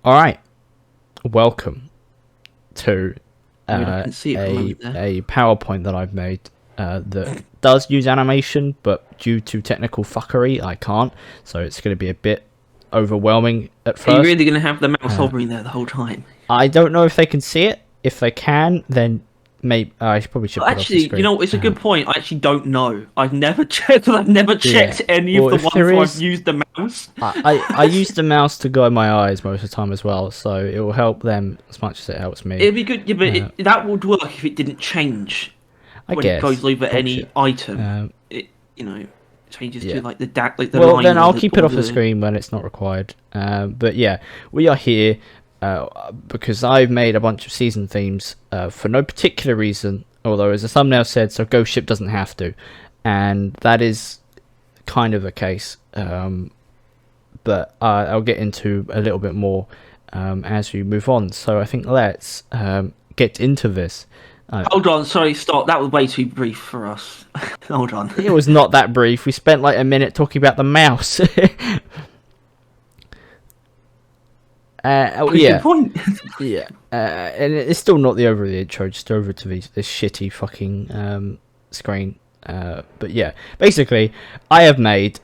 All right, welcome to I can see it from over there. a PowerPoint that I've made that does use animation, but due to technical fuckery, I can't. So it's going to be a bit overwhelming at Are you first. really going to have the mouse Uh, hovering there the whole time? I don't know if they can see it. If they can, then maybe I probably should Well, put it off the actually, screen. it's a good point. I actually don't know. I've never checked. I've never Yeah. checked any of Well, the if ones there where I've is, used the mouse. I use the mouse to guide my eyes most of the time as well, so it will help them as much as it helps me. It'd be good, yeah, but Uh, that would work if it didn't change I when it guess goes over any bullshit. item. Um, It, changes yeah. to like the Well, then line I'll keep it off the screen when it's not required. But yeah, we are here because I've made a bunch of season themes for no particular reason, although as the thumbnail said, so Ghost Ship doesn't have to. And that is kind of the case. But I'll get into a little bit more as we move on. So I think let's get into this. Hold on, sorry, stop. That was way too brief for us. Hold on. It was not that brief. We spent like a minute talking about the mouse. Good point. Yeah, and it's still not the over of the intro, just over to this shitty fucking screen. But yeah, basically, I have made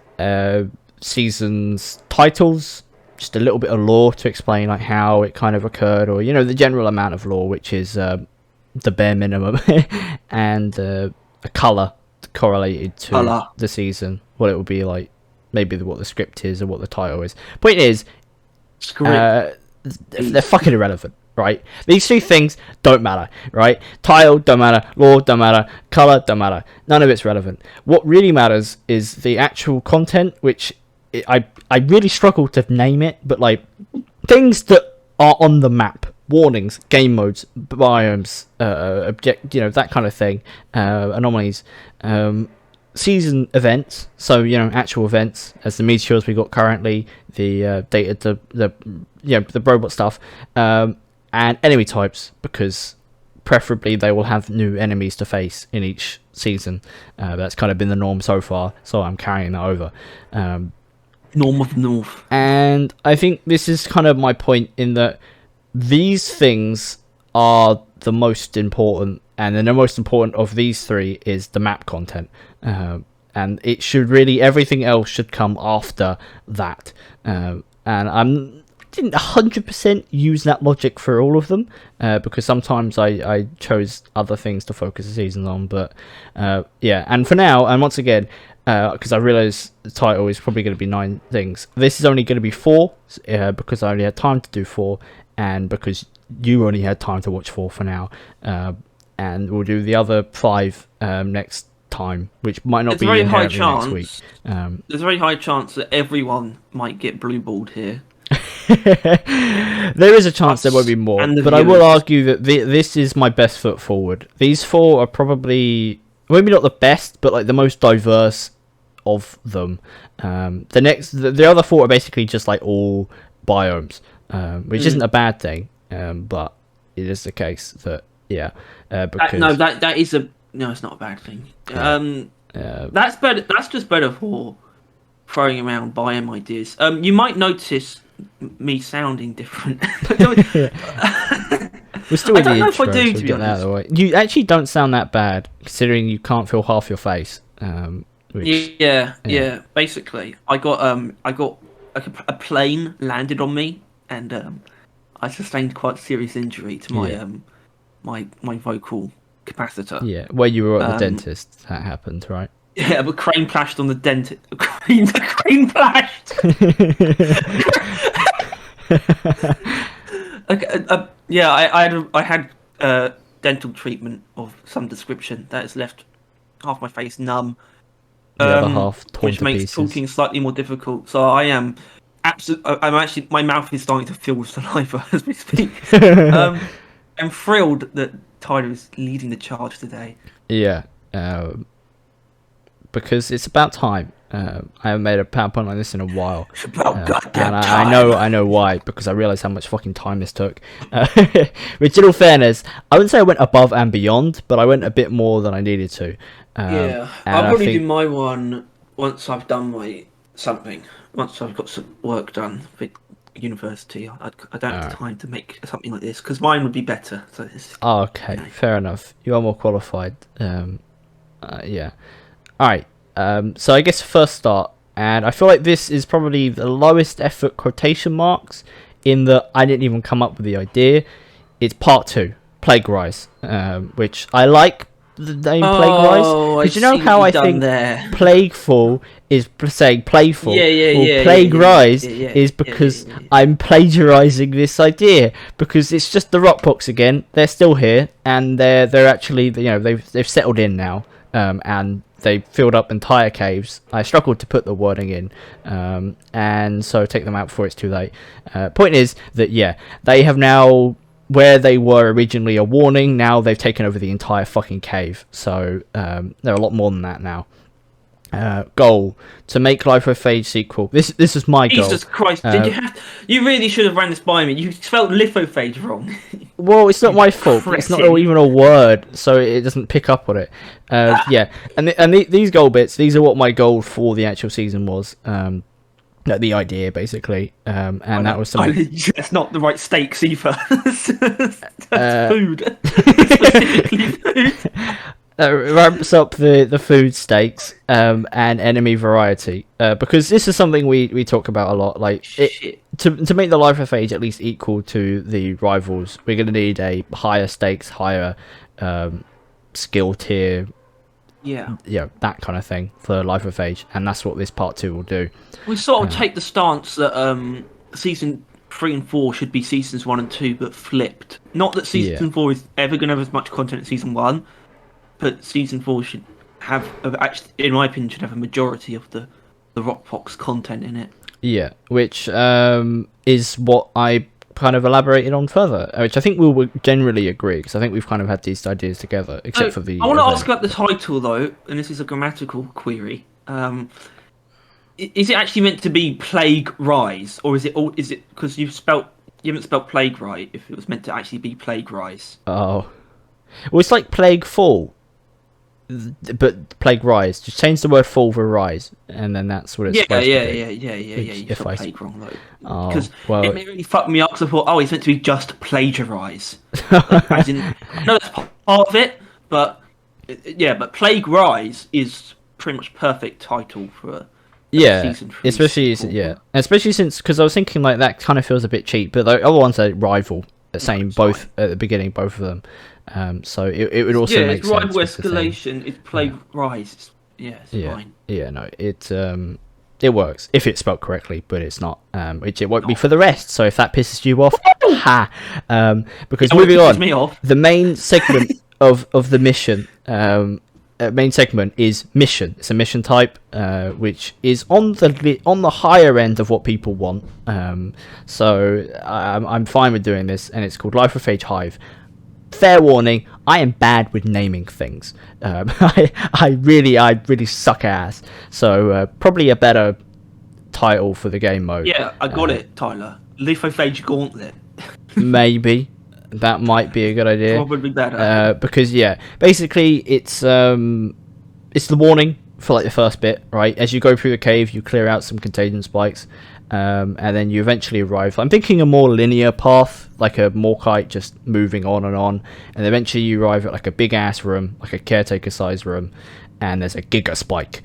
seasons titles, just a little bit of lore to explain like how it kind of occurred, or the general amount of lore, which is the bare minimum, and a color correlated to Colour. the season, what it will be like, maybe what the script is or what the title is. Point is, Script. they're fucking irrelevant, right? These two things don't matter, right? Title don't matter, lore don't matter, color don't matter. None of it's relevant. What really matters is the actual content, which I really struggle to name it, but like things that are on the map, warnings, game modes, biomes, that kind of thing, anomalies, season events, so actual events, as the meteors we got currently, the data, the robot stuff, and enemy types, because preferably they will have new enemies to face in each season. That's kind of been the norm so far, so I'm carrying that over. Norm of the North. And I think this is kind of my point, in that these things are the most important, and then the most important of these three is the map content. And it should really, everything else should come after that. And didn't 100% use that logic for all of them, because sometimes I chose other things to focus the season on. But yeah, and for now, and once again, because I realise the title is probably going to be 9 things, this is only going to be 4, because I only had time to do 4, and because you only had time to watch 4 for now. And we'll do the other 5 next time, which might not There's a be very high inherently next week. There's a very high chance that everyone might get blueballed here. There is a chance there won't be more, but I will argue that this is my best foot forward. These 4 are probably maybe not the best, but like the most diverse of them. The other 4 are basically just like all biomes, which isn't a bad thing, but it is the case that because that is a no. It's not a bad thing. That's better. That's just better for throwing around biome ideas. You might notice me sounding different. we're still in the know intro, if I do, so to be get that out of honest. the way. You actually don't sound that bad, considering you can't feel half your face. Which, Yeah. Basically, I got a plane landed on me, and I sustained quite a serious injury to my my vocal capacitor. yeah, where you were at the dentist, that happened, right? Yeah, but crane plashed on the dentist. Crane plashed. Yeah, I had dental treatment of some description that has left half my face numb. The other half torn Which to makes pieces. talking slightly more difficult. So I am I'm actually, my mouth is starting to fill with saliva as we speak. I'm thrilled that Tyler is leading the charge today. Yeah, because it's about time. I haven't made a PowerPoint like this in a while. It's about and goddamn I know why, because I realised how much fucking time this took. Which, in all fairness, I wouldn't say I went above and beyond, but I went a bit more than I needed to. Yeah, and I'll I probably think- do my one once I've done my something. Once I've got some work done. university. I don't have the time to make something like this because mine would be better. So Okay, fair enough. You are more qualified. Yeah. All right. So I guess first start, and I feel like this is probably the lowest effort quotation marks in that I didn't even come up with the idea. It's part 2, Plague Rise, which I like the name Plague Rise, because you know how I think Plagueful is saying playful. Plague Rise is because I'm plagiarizing this idea, because it's just the Rockbox again. They're still here, and they're actually, they've settled in now, and they filled up entire caves. I struggled to put the wording in, and so take them out before it's too late. Point is that they have now, where they were originally a warning, now they've taken over the entire fucking cave. So they're a lot more than that now. Goal to make Life of Phage sequel. This is my goal. Jesus Christ! You really should have ran this by me. You spelled lithophage wrong. Well, it's not my fault. It's not even a word, so it doesn't pick up on it. And these goal bits, these are what my goal for the actual season was. The idea, basically, and that was something. That's not the right stakes either. That's food. Specifically food. Ramps up the food stakes and enemy variety, because this is something we talk about a lot. Like to make the Life of Phage at least equal to the rivals, we're going to need a higher stakes, higher skill tier, that kind of thing for Life of Phage, and that's what this part 2 will do. We sort of take the stance that season 3 and 4 should be seasons 1 and 2, but flipped. Not that season 4 is ever going to have as much content as season 1. But season 4 should have, actually, in my opinion, should have a majority of the Rockbox content in it. Yeah, which is what I kind of elaborated on further, which I think we will generally agree, because I think we've kind of had these ideas together, except for the. I want to ask about the title though, and this is a grammatical query. Is it actually meant to be Plague Rise, or is it because you haven't spelled Plague right? If it was meant to actually be Plague Rise. Oh, well, it's like Plague Fall. But Plague Rise, just change the word fall for rise, and then that's what it's supposed to be. You spelled Plague wrong though, because it really fucked me up. Because I thought, it's meant to be just plagiarize. As in, no, that's part of it, but but Plague Rise is pretty much perfect title for season 3. Especially since, because I was thinking like that kind of feels a bit cheap, but the other ones are rival, saying both at the beginning, both of them. So it would also make sense. Rival escalation. It's Plague Rise. It's fine. Yeah, no, it works if it's spelled correctly, but it's not. Which it won't be for the rest. So if that pisses you off, because moving on, the main segment of the mission, main segment is mission. It's a mission type, which is on the higher end of what people want. So I'm fine with doing this, and it's called Life of Phage Hive. Fair warning, I am bad with naming things. I really suck ass. So probably a better title for the game mode. Yeah, I got it, Tyler. Lithophage Gauntlet. Maybe that might be a good idea. Probably better. Because basically it's the warning for like the first bit, right? As you go through the cave, you clear out some contagion spikes. And then you eventually arrive. I'm thinking a more linear path, like a Morkite just moving on, and eventually you arrive at like a big ass room, like a caretaker sized room, and there's a Giga Spike,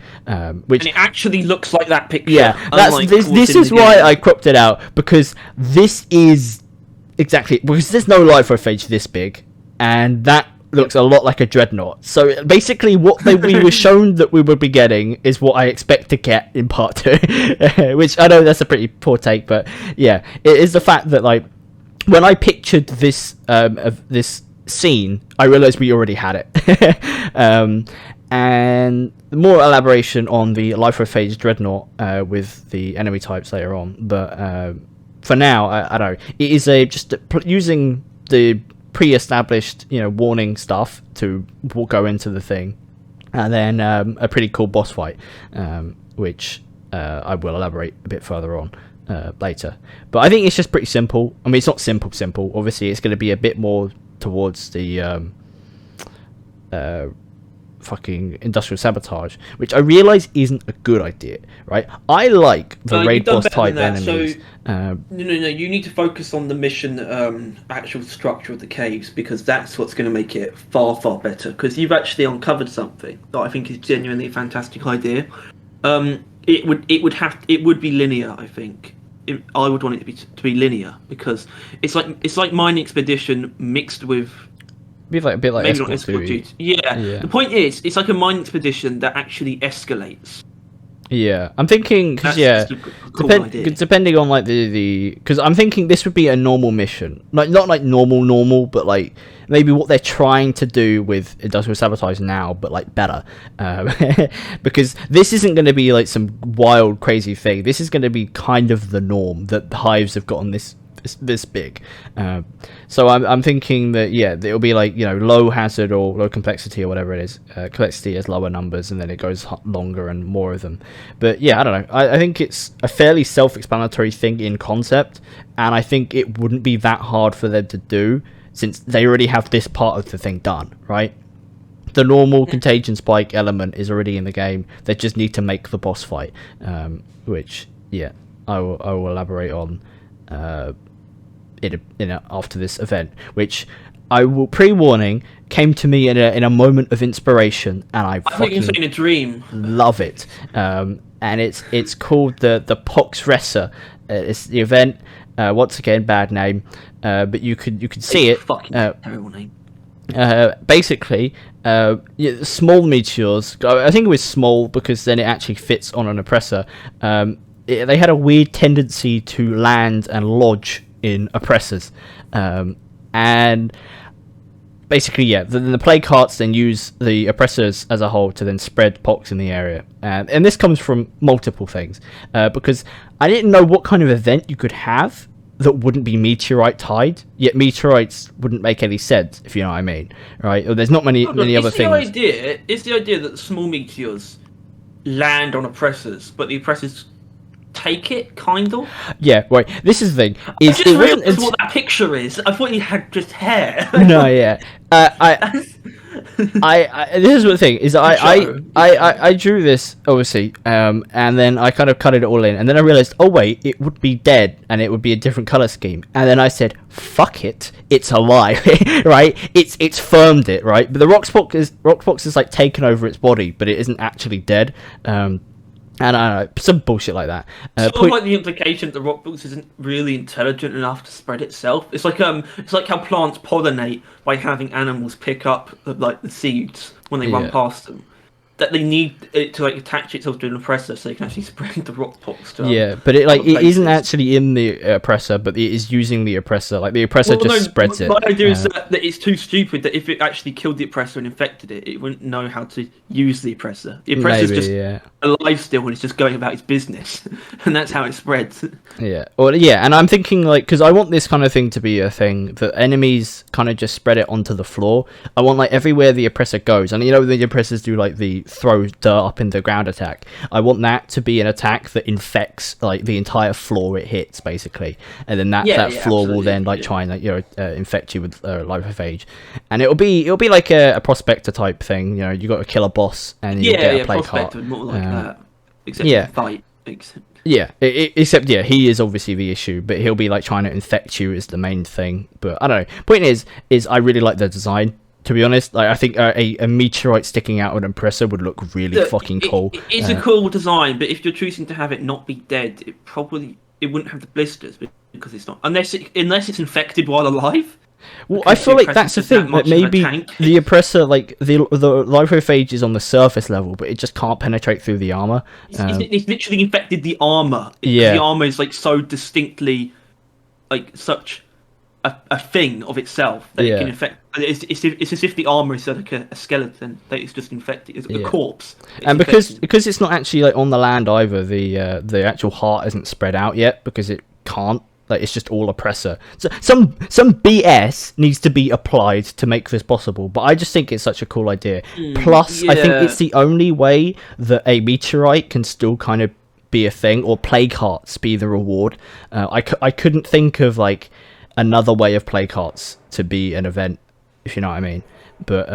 which and it actually looks like that picture. Yeah, this is why I cropped it out, because this is exactly because there's no Life of Phage this big, and that looks a lot like a dreadnought. So basically what we were shown that we would be getting is what I expect to get in part 2. Which I know that's a pretty poor take, but it is the fact that like when I pictured this of this scene, I realized we already had it. And more elaboration on the Life of Phage dreadnought with the enemy types later on, but for now I don't know, it is just using the pre-established warning stuff to go into the thing, and then a pretty cool boss fight, which I will elaborate a bit further on later. But I think it's just pretty simple. I mean, it's not simple. Obviously it's going to be a bit more towards the fucking industrial sabotage, which I realize isn't a good idea, right? I like the raid you've done boss better type than that. enemies. So, no. You need to focus on the mission, actual structure of the caves, because that's what's going to make it far, far better. Because you've actually uncovered something that I think is genuinely a fantastic idea. It would be linear. I think I would want it to be linear, because it's like Mining Expedition mixed with. Be like a bit like Maybe not escort escort duty. duty. Yeah. The point is, it's like a mining expedition that actually escalates. Yeah, I'm thinking because That's just a cool idea. depending on like the because I'm thinking this would be a normal mission, like not like normal, but like maybe what they're trying to do with industrial sabotage now, but like better, because this isn't going to be like some wild crazy thing. This is going to be kind of the norm that the hives have gotten this big. So I'm thinking that it'll be like, you know, low hazard or low complexity or whatever it is. Complexity is lower numbers, and then it goes longer and more of them. But yeah, I don't know. I think it's a fairly self-explanatory thing in concept, and I think it wouldn't be that hard for them to do since they already have this part of the thing done, right? The normal contagion spike element is already in the game. They just need to make the boss fight, which I will elaborate on after this event, which I will pre-warning came to me in a moment of inspiration, and I think you're saying a dream. Love it. And it's called the Pox Resser. It's the event. Once again, bad name, but you could see it. Fucking terrible name. Basically, small meteors. I think it was small because then it actually fits on an oppressor. They had a weird tendency to land and lodge in oppressors, and basically, the plague hearts then use the oppressors as a whole to then spread pox in the area, and this comes from multiple things, because I didn't know what kind of event you could have that wouldn't be meteorite tied, yet meteorites wouldn't make any sense, if you know what I mean, right? There's not many other things. It's the idea that small meteors land on oppressors, but the oppressors take it, kind of. Yeah, right. This is the thing. I just realised what that picture is. I thought he had just hair. No, yeah. This is what the thing is. I drew this obviously, and then I kind of cut it all in, and then I realized, oh wait, it would be dead, and it would be a different color scheme, and then I said, fuck it, it's alive, right? It's firmed it, right? But the Rockbox is like taken over its body, but it isn't actually dead. And I don't know, some bullshit like that. Sort of like the implication that the rockbox isn't really intelligent enough to spread itself. It's like how plants pollinate by having animals pick up the seeds when they run past them. That they need it to like attach itself to an oppressor so they can actually spread the rockbox. But it isn't actually in the oppressor, but it is using the oppressor. Like the oppressor spreads it. My idea is that it's too stupid that if it actually killed the oppressor and infected it, it wouldn't know how to use the oppressor. The oppressor's alive still, and it's just going about its business, and that's how it spreads. Yeah, and I'm thinking like, because I want this kind of thing to be a thing that enemies kind of just spread it onto the floor. I want like everywhere the oppressor goes, and you know the oppressors do like the throw dirt up in the ground attack. I want that to be an attack that infects like the entire floor it hits, basically, and then that floor will then like try and infect you with liphophage, and it'll be like a prospector type thing. You know, you got to kill a boss and you get a plague heart. More like that. Except fight. Except he is obviously the issue, but he'll be like trying to infect you is the main thing. But I don't know. Point is I really like the design. To be honest, like I think a meteorite sticking out of an oppressor would look really fucking cool. It's a cool design, but if you're choosing to have it not be dead, it wouldn't have the blisters because it's not unless it's infected while alive. Well, I feel like that's the thing, that maybe the oppressor, like the liphophage is on the surface level, but it just can't penetrate through the armor. It's literally infected the armor. The armor is like so distinctly, like such a thing of itself that it can infect. It's as if the armor is like a skeleton that is just infected. It's a corpse. And because it's not actually like on the land either, the actual heart isn't spread out yet because it can't. Like it's just all oppressor. So some BS needs to be applied to make this possible. But I just think it's such a cool idea. Plus, I think it's the only way that a meteorite can still kind of be a thing, or plague hearts be the reward. I couldn't think of like another way of plague hearts to be an event, if you know what I mean. But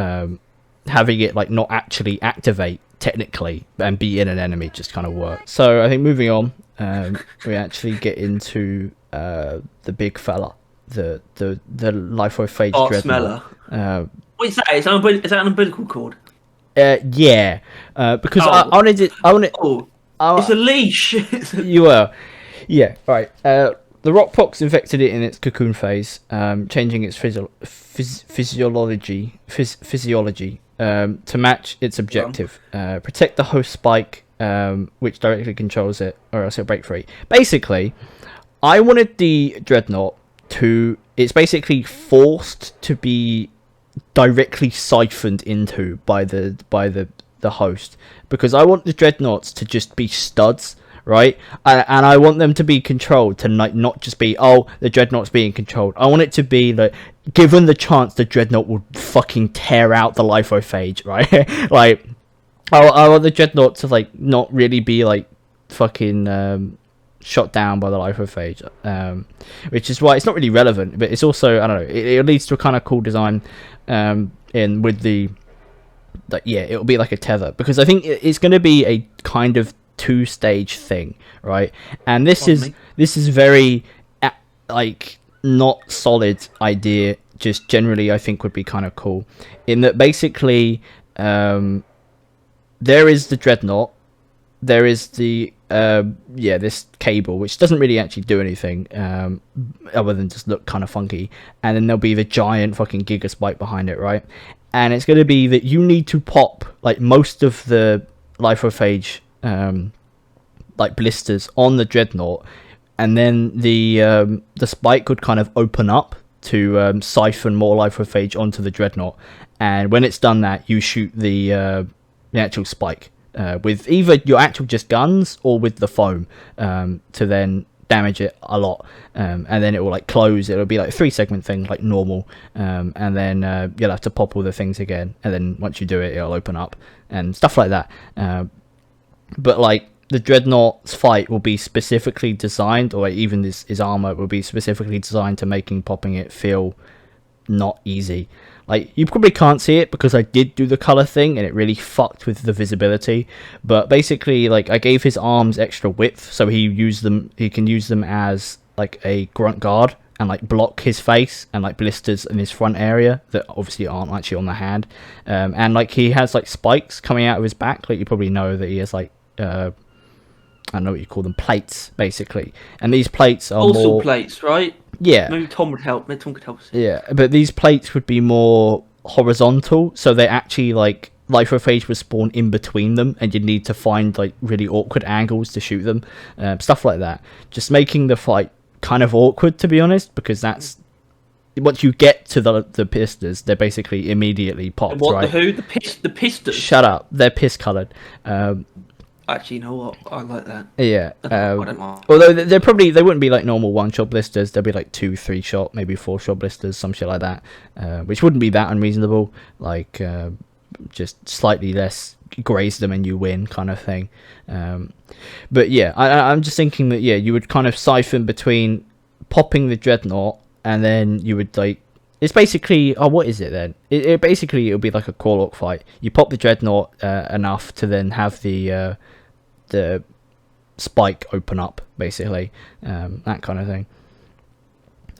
having it like not actually activate technically and be in an enemy just kind of works. So I think moving on, we actually get into the big fella, the Life-of-Phage Art Dreadnought. Smeller. What is that? Is that an umbilical cord? Yeah, because I wanted it. It's a leash. You were, yeah, right. The rockpox infected it in its cocoon phase, changing its physiology to match its objective. Protect the host spike, which directly controls it, or else it'll break free. Basically, I wanted the Dreadnought to... It's basically forced to be directly siphoned into by the host, because I want the Dreadnoughts to just be studs, right? And I want them to be controlled to not just be, oh, the Dreadnought's being controlled. I want it to be like, given the chance, the Dreadnought will fucking tear out the Life-of-Phage, right? Like, I want the Dreadnought to like not really be like fucking shot down by the Life-of-Phage, which is why it's not really relevant, but it's also, I don't know, it leads to a kind of cool design in with the, like, yeah, it'll be like a tether, because I think it's going to be a kind of 2-stage thing, right? And this is very like not solid idea, just generally I think would be kind of cool, in that basically there is the Dreadnought, there is the this cable, which doesn't really actually do anything other than just look kind of funky, and then there'll be the giant fucking Giga Spike behind it, right? And it's going to be that you need to pop like most of the Life-of-Phage like blisters on the Dreadnought, and then the spike could kind of open up to siphon more Life-of-Phage onto the Dreadnought, and when it's done that, you shoot the actual spike with either your actual just guns or with the foam to then damage it a lot, and then it will like close. It'll be like a 3-segment thing like normal, and then you'll have to pop all the things again, and then once you do it, it'll open up and stuff like that. But like the Dreadnought's fight will be specifically designed, or even his armor will be specifically designed to making popping it feel not easy. Like, you probably can't see it because I did do the color thing and it really fucked with the visibility, but basically, like, I gave his arms extra width so he can use them as like a grunt guard and like block his face and like blisters in his front area that obviously aren't actually on the hand, and like he has like spikes coming out of his back, like you probably know that he has like I don't know what you call them, plates basically, and these plates are also more plates, right? Yeah. Maybe Tom would help. Maybe Tom could help us. Yeah, but these plates would be more horizontal, so they actually like Life-of-Phage would spawn in between them, and you'd need to find like really awkward angles to shoot them, stuff like that. Just making the fight kind of awkward, to be honest, because that's once you get to the pistons, they're basically immediately popped. What, right? the who? The pistons? Shut up! They're piss coloured. Actually, you know what? I like that. Yeah. I don't mind. Although they wouldn't be like normal 1-shot blisters. They'll be like 2, 3-shot, maybe 4-shot blisters, some shit like that, which wouldn't be that unreasonable. Like just slightly less, graze them and you win kind of thing. But yeah, I'm just thinking that you would kind of siphon between popping the Dreadnought, and then you would like. It's basically, what is it then? It'll be like a Corlock fight. You pop the Dreadnought enough to then have the spike open up, basically, that kind of thing.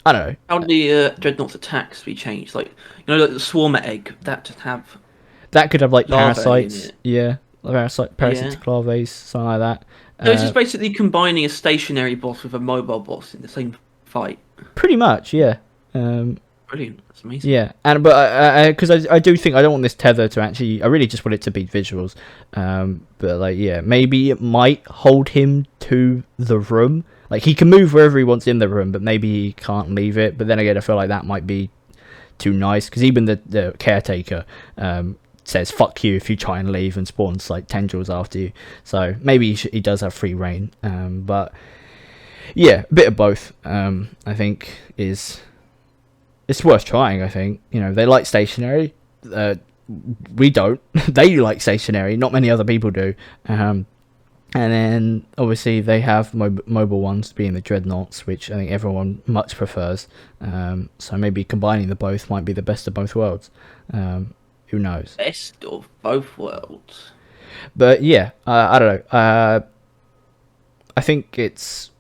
I don't know. How do the Dreadnought's attacks be changed? Like, you know, like the Swarmer egg, that could have like larvae parasites, parasitic larvae, something like that. So it's just basically combining a stationary boss with a mobile boss in the same fight. Pretty much, yeah. Brilliant, that's amazing. Yeah, because I do think I don't want this tether to actually. I really just want it to be visuals. But like, yeah, maybe it might hold him to the room. Like, he can move wherever he wants in the room, but maybe he can't leave it. But then again, I feel like that might be too nice, because even the caretaker says "fuck you" if you try and leave, and spawns like tendrils after you. So maybe he does have free reign. But yeah, a bit of both. I think it's worth trying. I think, you know, they like stationary. We don't. They like stationary. Not many other people do. And then obviously they have mobile ones, being the Dreadnoughts, which I think everyone much prefers. So maybe combining the both might be the best of both worlds. Who knows? Best of both worlds. But yeah, I don't know. I think it's.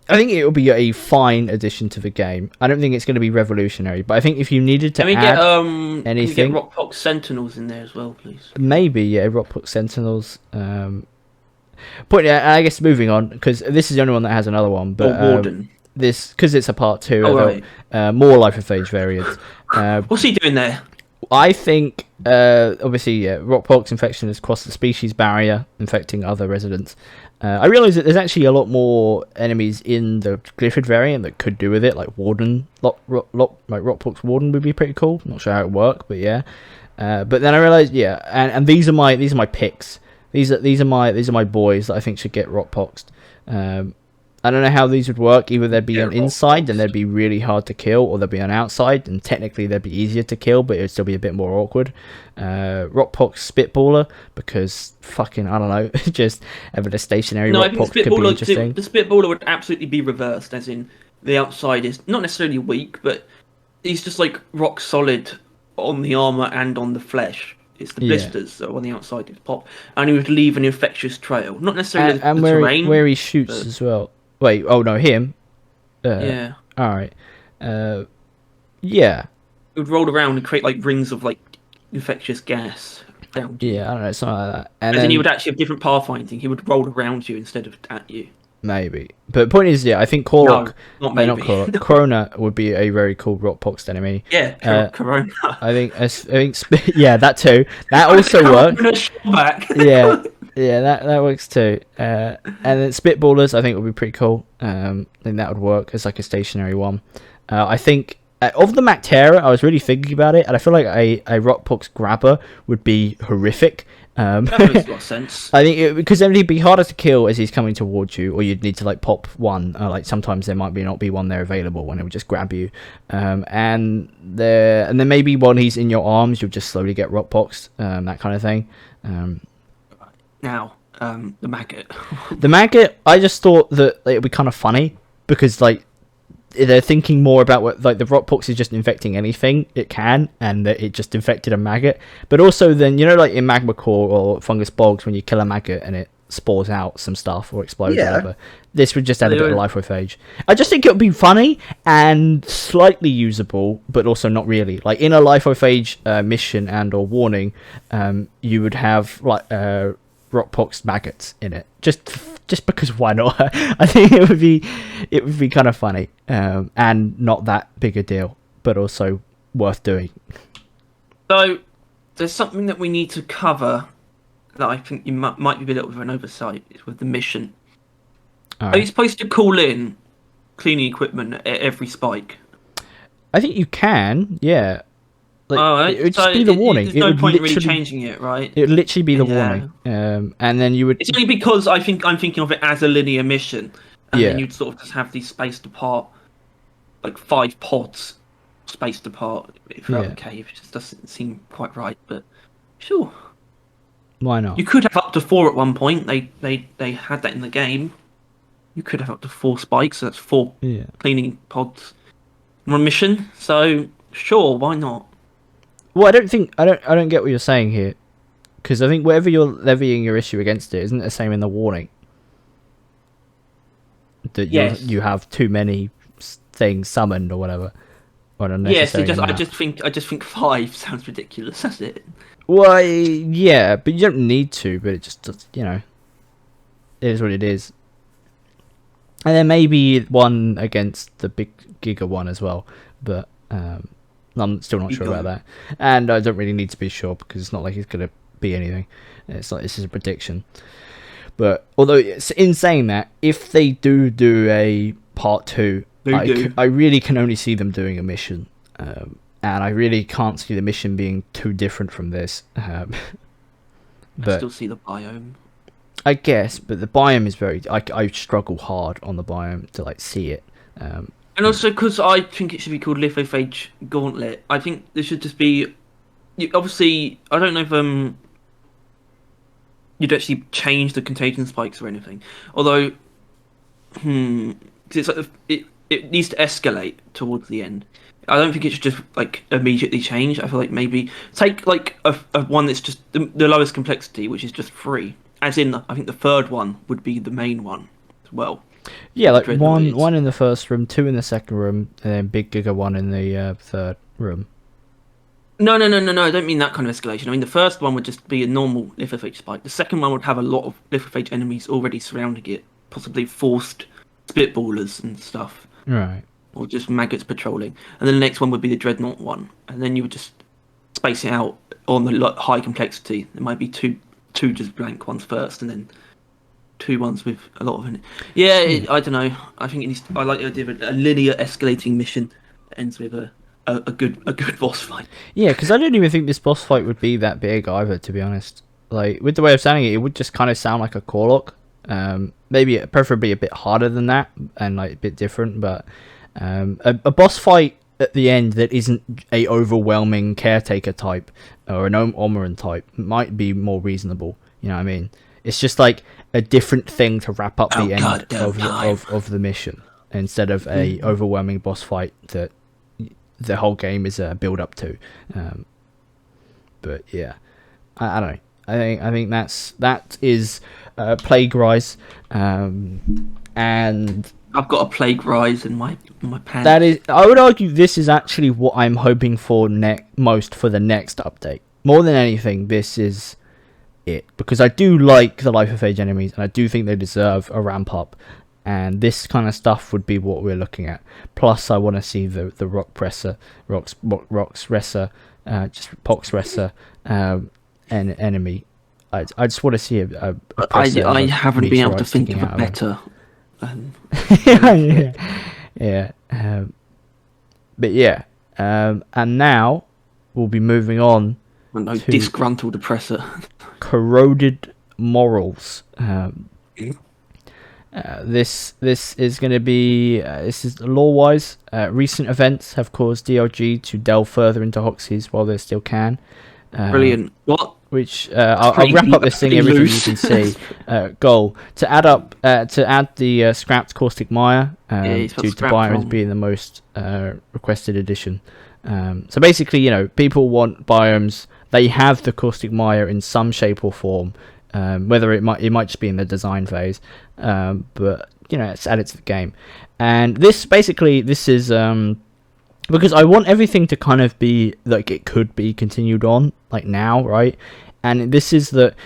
I think it will be a fine addition to the game. I don't think it's going to be revolutionary, but I think if you needed to add Can we get anything, Rockpox Sentinels in there as well, please? maybe yeah, Rockbook Sentinels. Point. I guess moving on because this is the only one that has another one, but Warden. this because it's a part 2. Oh, right. More Life of Age variants. What's he doing there? I think obviously yeah, Rockpox infection has crossed the species barrier, infecting other residents. I realise that there's actually a lot more enemies in the Glyphid variant that could do with it, like Warden, like Rockpox Warden would be pretty cool. Not sure how it would work, but yeah. But then I realised, yeah, and these are my picks. These are my boys that I think should get Rockpoxed. I don't know how these would work. Either they'd be on inside and they'd be really hard to kill, or they'd be on outside and technically they'd be easier to kill, but it would still be a bit more awkward. Rockpox Spitballer, because fucking, I don't know, just having a stationary Rockpox could be interesting. The Spitballer would absolutely be reversed, as in the outside is not necessarily weak, but he's just like rock solid on the armor and on the flesh. It's the blisters that are on the outside that pop, and he would leave an infectious trail. Not necessarily and the terrain, where he shoots as well. Wait, oh no, him. Yeah. All right. Yeah. It would roll around and create like rings of like infectious gas. Yeah, I don't know, something like that. And then he would actually have different pathfinding. He would roll around you instead of at you. Maybe, but the point is, yeah, I think Korok, not maybe. not Korok, Corona would be a very cool Rockpox enemy. Yeah, Corona. I think, yeah, that too. That also works. Yeah, that works too. And then Spitballers, I think would be pretty cool. I think that would work as like a stationary one. I think of the Mactera, I was really thinking about it, and I feel like a Rockpox Grabber would be horrific. That makes a lot of sense. I think because then he'd be harder to kill as he's coming towards you, or you'd need to like pop one. Like sometimes there might not be one there available when it would just grab you. And then maybe when he's in your arms, you'll just slowly get Rockpoxed, that kind of thing. Now, the maggot. The maggot, I just thought that it would be kind of funny because like they're thinking more about what like the Rockpox is just infecting anything it can, and that it just infected a maggot. But also then, you know, like in Magma Core or Fungus Bogs, when you kill a maggot and it spores out some stuff or explodes or whatever, this would just add a bit of life with age. I just think it would be funny and slightly usable, but also not really. Like in a Life with Age mission and or warning, you would have like Rockpox maggots in it, just because why not? I think it would be kind of funny, and not that big a deal, but also worth doing. So there's something that we need to cover that I think you might be a little bit of an oversight with the mission. Are you supposed to call in cleaning equipment at every spike? I think you can, yeah. Like, it would just so be the warning. There's no point in really changing it, right? It would literally be the warning. And then you would... It's only because I'm thinking of it as a linear mission. And then you'd sort of just have these spaced apart, like 5 pods spaced apart. It felt okay. It just doesn't seem quite right, but sure. Why not? You could have up to 4 at one point. They had that in the game. You could have up to 4 spikes, so that's 4 cleaning pods on a mission. So sure, why not? Well, I don't get what you're saying here, because I think whatever you're levying your issue against it, isn't it the same in the warning? That you have too many things summoned or whatever. Yes, I just think 5 sounds ridiculous. That's it. Well, yeah, but you don't need to. But it just, you know, it is what it is. And then maybe one against the big Giga one as well, but I'm still not sure about that, and I don't really need to be sure because it's not like it's going to be anything. It's like this is a prediction. But although in saying that, if they do a part 2, I really can only see them doing a mission, and I really can't see the mission being too different from this. But I still see the biome. I guess, but the biome is very. I struggle hard on the biome to like see it. And also because I think it should be called Lithophage Gauntlet. I think there should just be... Obviously, I don't know if you'd actually change the contagion spikes or anything. Although, it's like it needs to escalate towards the end. I don't think it should just like immediately change. I feel like maybe take like a one that's just the lowest complexity, which is just 3. As in, I think the third one would be the main one as well. Yeah, like Dreadnought is. one in the first room, 2 in the second room, and then Big Giga 1 in the third room. No, no, no, no, no. I don't mean that kind of escalation. I mean the first one would just be a normal lithophage spike. The second one would have a lot of lithophage enemies already surrounding it, possibly forced spitballers and stuff. Right. Or just maggots patrolling, and then the next one would be the dreadnought one, and then you would just space it out on the high complexity. There might be two just blank ones first, and then 2 ones with a lot of it. Yeah, I don't know. I think it needs. I like the idea of a linear escalating mission that ends with a good boss fight. Yeah, because I don't even think this boss fight would be that big either, to be honest. Like, with the way of sounding it, it would just kind of sound like a Corlock. Maybe preferably a bit harder than that, and like a bit different, but a boss fight at the end that isn't a overwhelming caretaker type or an Omoran type might be more reasonable. You know what I mean? It's just like a different thing to wrap up the end of the mission instead of a overwhelming boss fight that the whole game is a build up to. But yeah, I don't know. I think that is Plague Rise, and I've got a Plague Rise in my pants. that is. I would argue this is actually what I'm hoping for most for the next update. More than anything, this is it, because I do like the Life of Age enemies, and I do think they deserve a ramp up. And this kind of stuff would be what we're looking at. Plus, I want to see the Rock Wresser, just Pox Wresser, enemy. I just want to see a I haven't been able to think of a better. Yeah. But yeah. And now we'll be moving on. No, disgruntled oppressor. Corroded Morals. This is going to be this is lore-wise. Recent events have caused DLG to delve further into Hoxies while they still can. Brilliant. What? Which I'll wrap up this thing. Everything you can see. Goal to add the scrapped Caustic Mire due to biomes being the most requested edition. So basically, people want biomes. They have the Caustic Mire in some shape or form. Whether it might just be in the design phase, but it's added to the game. And this is because I want everything to kind of be like it could be continued on like now, right? And this is that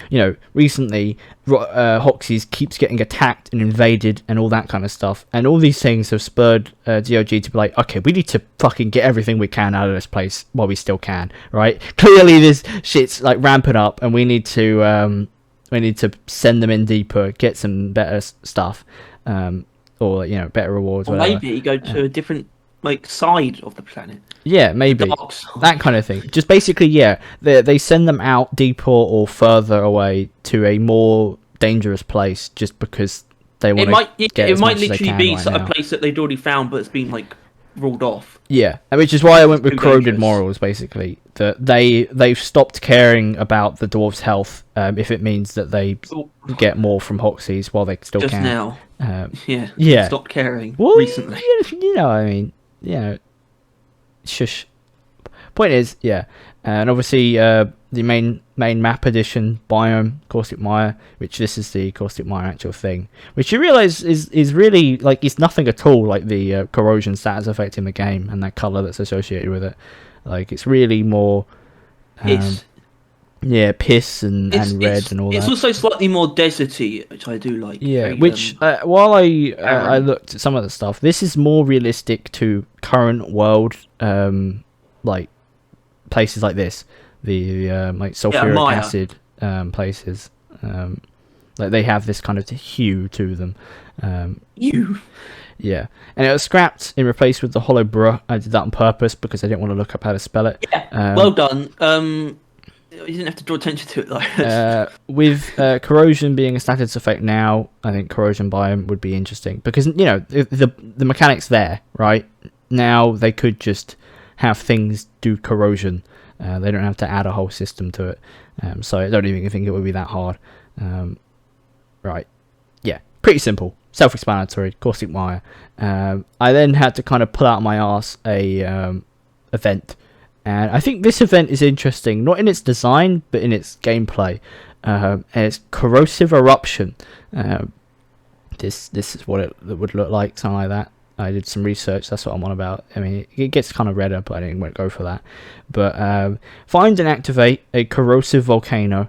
recently Hoxies keeps getting attacked and invaded and all that kind of stuff, and all these things have spurred DOG to be like, okay, we need to fucking get everything we can out of this place while we still can, right? Clearly this shit's like ramping up, and we need to send them in deeper, get some better stuff, or better rewards. Or whatever. maybe go to a different side of the planet. Yeah, maybe that kind of thing. Just basically, they send them out deeper or further away to a more dangerous place, just because they want to get as much as they can. It might literally be a place that they'd already found, but it's been ruled off. Yeah, which is why I went with Corroded Morals. Basically, that they've stopped caring about the dwarves' health if it means that they get more from Hoxies while they still just can. Now, yeah, stopped caring recently. I mean, shush. Point is, and obviously the main map edition biome Caustic Mire, which this is the Caustic Mire actual thing, which you realise is really it's nothing at all like the corrosion status effect in the game and that colour that's associated with it. It's really more piss and red and all that. It's also slightly more deserty, which I do like. Yeah, which while I looked at some of the stuff, this is more realistic to current world places like this, the sulfuric acid places. They have this kind of hue to them. Yeah, and it was scrapped and replaced with the Hollow Bruh. I did that on purpose because I didn't want to look up how to spell it. Yeah, well done. You didn't have to draw attention to it though. With corrosion being a status effect now, I think corrosion biome would be interesting because the mechanics there, right? Now they could just have things do corrosion. They don't have to add a whole system to it. So I don't even think it would be that hard. Right. Yeah, pretty simple. self-explanatory, caustic mire. I then had to kind of pull out my ass a event, and I think this event is interesting, not in its design but in its gameplay. And it's corrosive eruption. This is what it would look like, something like that. I did some research. That's what I'm on about. I mean, it gets kind of redder, but I didn't go for that. But find and activate a corrosive volcano.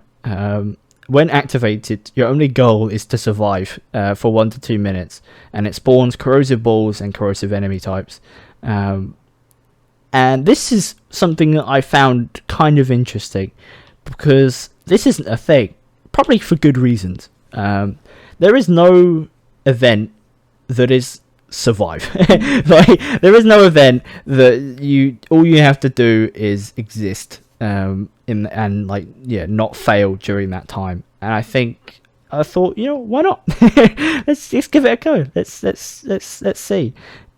When activated, your only goal is to survive for 1 to 2 minutes, and it spawns corrosive balls and corrosive enemy types. And this is something that I found kind of interesting, because this isn't a thing, probably for good reasons. There is no event that is survive. Like, there is no event that all you have to do is exist, not fail during that time. And I thought, why not? let's give it a go. Let's see.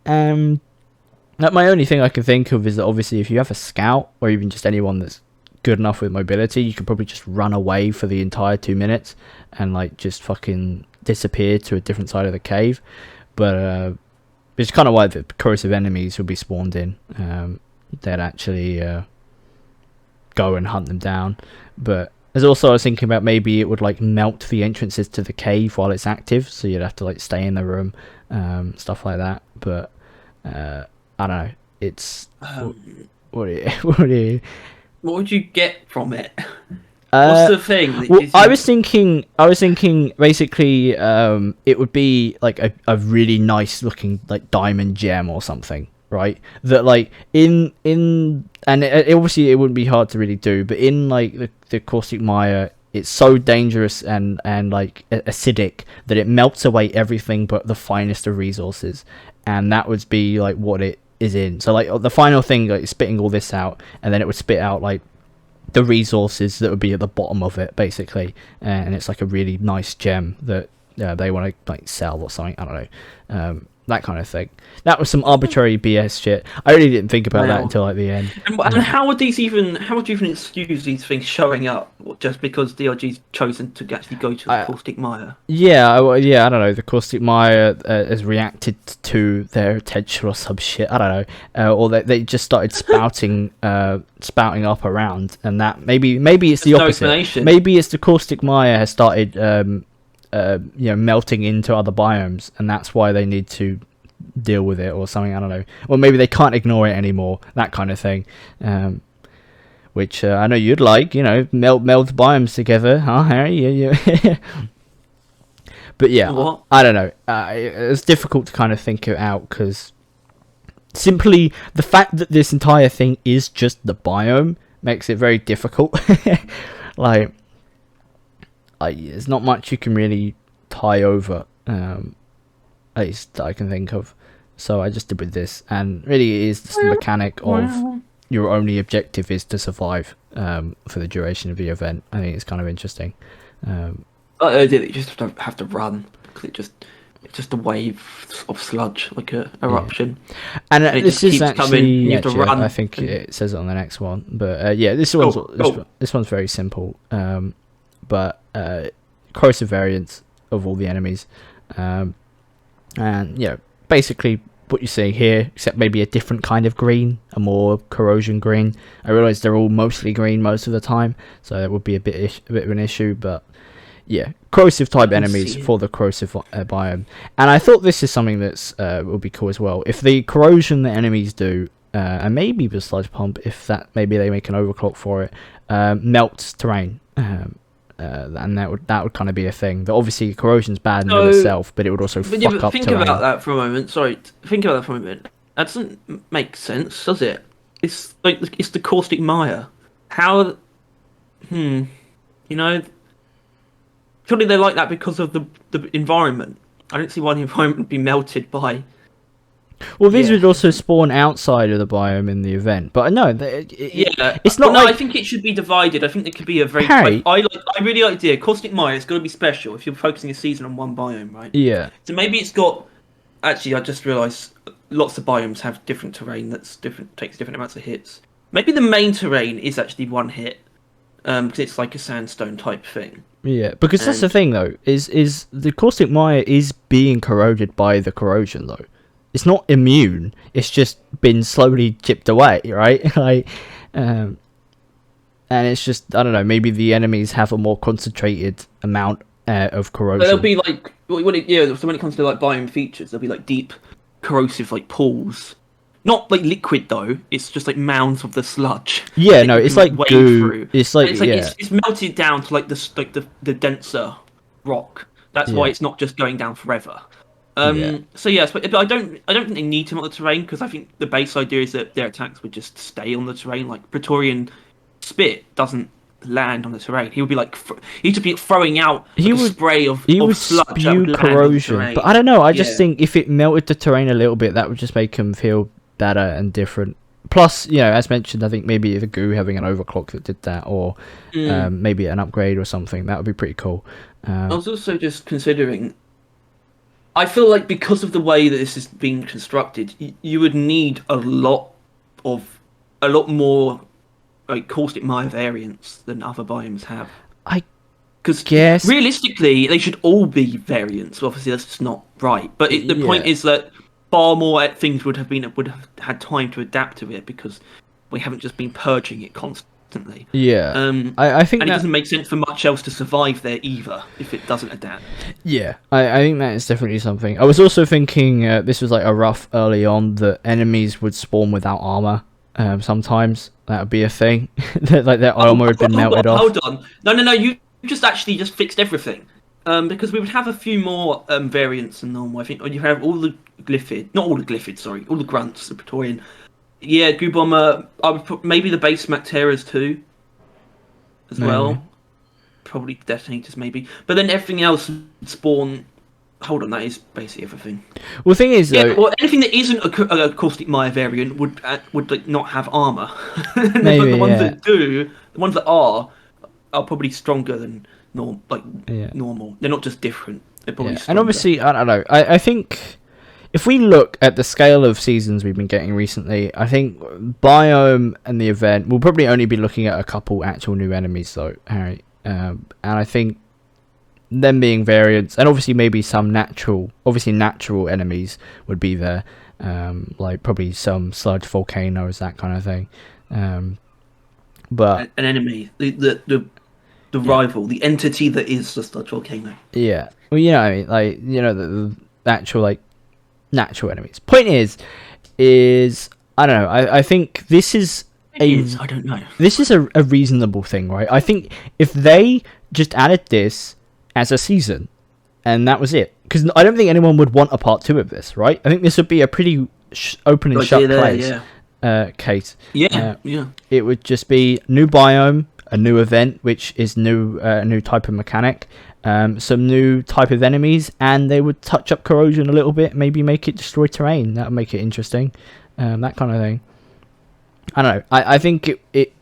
My only thing I can think of is that obviously if you have a scout, or even just anyone that's good enough with mobility, you could probably just run away for the entire 2 minutes and just fucking disappear to a different side of the cave. But it's kind of why the corrosive enemies will be spawned in. They'd actually go and hunt them down. But there's also, I was thinking about, maybe it would melt the entrances to the cave while it's active, so you'd have to stay in the room, stuff like that. But I don't know. It's what would you get from it? What's the thing? I was thinking basically it would be a really nice looking diamond gem or something, right? That obviously it wouldn't be hard to really do, but in the caustic mire, it's so dangerous and acidic that it melts away everything but the finest of resources, and that would be what it is in. So the final thing, is spitting all this out, and then it would spit out the resources that would be at the bottom of it, basically, and it's a really nice gem that they want to sell or something. I don't know, that kind of thing. That was some arbitrary BS shit. I really didn't think about that until the end. And how would you even excuse these things showing up just because DRG's chosen to actually go to the caustic mire? I don't know. The caustic mire has reacted to their attention or some shit. I don't know, or they just started spouting up around, and that maybe it's the opposite. Maybe it's the caustic mire has started melting into other biomes, and that's why they need to deal with it or something. I don't know. Or maybe they can't ignore it anymore, that kind of thing. Which I know you'd meld biomes together, huh, Harry? Yeah. But yeah, what? I don't know. It's difficult to kind of think it out, because simply the fact that this entire thing is just the biome makes it very difficult. There's not much you can really tie over, at least that I can think of. So I just did with this, and really it is the mechanic of your only objective is to survive for the duration of the event. I think it's kind of interesting. You just have to run, because it's just a wave of sludge, like a eruption. Yeah. And this is actually run. I think it says it on the next one, but this one's very simple. But corrosive variants of all the enemies, and basically what you see here, except maybe a different kind of green, a more corrosion green. I realise they're all mostly green most of the time, so that would be a bit of an issue. But yeah, corrosive type enemies for the corrosive biome. And I thought this is something that's will be cool as well. If the corrosion that enemies do, and maybe the sludge pump, if that maybe they make an overclock for it, melts terrain. And that would kind of be a thing. That obviously corrosion's bad in itself, but it would also fuck up think terrain. About that for a moment. Think about that for a moment. That doesn't make sense, does it? It's it's the caustic mire. How? Surely they're like that because of the environment. I don't see why the environment would be melted by. Well, these would also spawn outside of the biome in the event, but no, it's not. I think it should be divided. I think there could be a very. Harry, I really like the idea. Caustic mire. It's got to be special if you're focusing a season on one biome, right? Yeah. So maybe it's got. Actually, I just realised lots of biomes have different terrain that's different, takes different amounts of hits. Maybe the main terrain is actually one hit, because it's like a sandstone type thing. Yeah, because that's the And thing though, is the caustic mire is being corroded by the corrosion though. It's not immune. It's just been slowly chipped away, right? like, um, and it's just I don't know. Maybe the enemies have a more concentrated amount of there'll corrosion. be like so when it comes to like biome features, there'll be like deep corrosive like pools. Not like liquid though. It's just like mounds of the sludge Yeah, that no, you it's can like like wade goo. through. It's And like it's like yeah, it's melted down to like the denser rock. That's why yeah, it's not just going down forever. yeah, So yes, but I don't think they need to melt the terrain because I think the base idea is that their attacks would just stay on the terrain. Like Praetorian Spit doesn't land on the terrain. He would be like he'd just be throwing out he like a would spray of, he of would sludge that spew would land on the corrosion, but I terrain. don't know. I just Yeah. think if it melted the terrain a little bit, that would just make him feel better and different. Plus, as mentioned, I think maybe the goo having an overclock that did that, or Mm. maybe an upgrade or something. That would be pretty cool. I was also just considering. I feel like because of the way that this is being constructed, you would need a lot more like caustic mire variants than other biomes have. I Because guess, realistically, they should all be variants. Obviously, that's just not right. But the point yeah, is that far more things would have had time to adapt to it because we haven't just been purging it constantly. yeah. Um, I think and it that doesn't make sense for much else to survive there either if it doesn't adapt. Yeah, I think that is definitely something. I was also thinking this was like a rough early on that enemies would spawn without armor. Sometimes that would be a thing, that like their armor had been melted off. Hold on. No. You just actually just fixed everything. Because we would have a few more variants than normal. I think you have all the glyphid, not all the glyphids, sorry, all the grunts, the Praetorian. Yeah, Goo Bomber. I would put maybe the base Macteras too, as Maybe. well. Probably detonators, maybe. But then everything else would spawn. Hold on, that is basically everything. Well, the thing is Yeah, though, well, anything that isn't a caustic Maya variant would like not have armor, but the maybe ones yeah, that do, the ones that are probably stronger than yeah, normal. They're not just different. They're probably yeah. And stronger. obviously, I don't know. I think if we look at the scale of seasons we've been getting recently, I think biome and the event we'll probably only be looking at a couple actual new enemies though, Harry. And I think them being variants, and obviously maybe some natural enemies would be there, like probably some sludge volcanoes, that kind of thing. But An enemy, the yeah, rival, the entity that is the sludge volcano. yeah. Well, you know what I mean, like the actual like natural enemies. Point is I don't know. I think this is It is. I don't know. a reasonable thing, right? I think if they just added this as a season and that was it, because I don't think anyone would want a part two of this, right? I think this would be a pretty open and Good shut idea there, place. yeah. Case. Yeah, yeah. It would just be new biome, a new event, which is a new type of mechanic, some new type of enemies, and they would touch up corrosion a little bit, maybe make it destroy terrain. That would make it interesting, that kind of thing. I don't know. I think it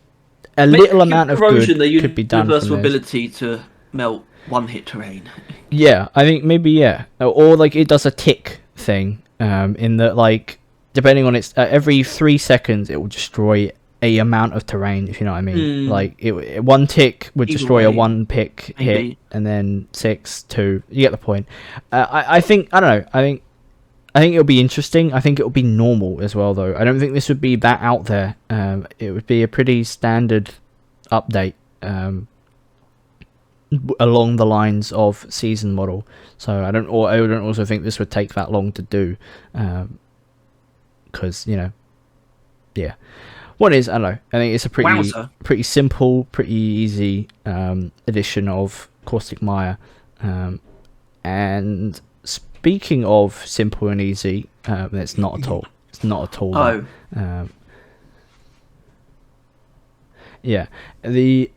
a little amount of corrosion, good the could be done from universal this. ability to melt one-hit terrain. Yeah, I think maybe yeah, or like it does a tick thing, in that like depending on its every 3 seconds it will destroy a amount of terrain, if you know what I mean. Like one tick would Either destroy a way, one pick hit, maybe. and then 6 2. You get the point. I think I don't know. I think it'll be interesting. I think it'll be normal as well, though. I don't think this would be that out there. It would be a pretty standard update, along the lines of season model. So I don't also think this would take that long to do, because yeah. What is I don't know. I think it's a Wowzer. pretty simple, pretty easy edition of Caustic Mire, and speaking of simple and easy, it's not at all. It's not at all. Oh, Yeah, the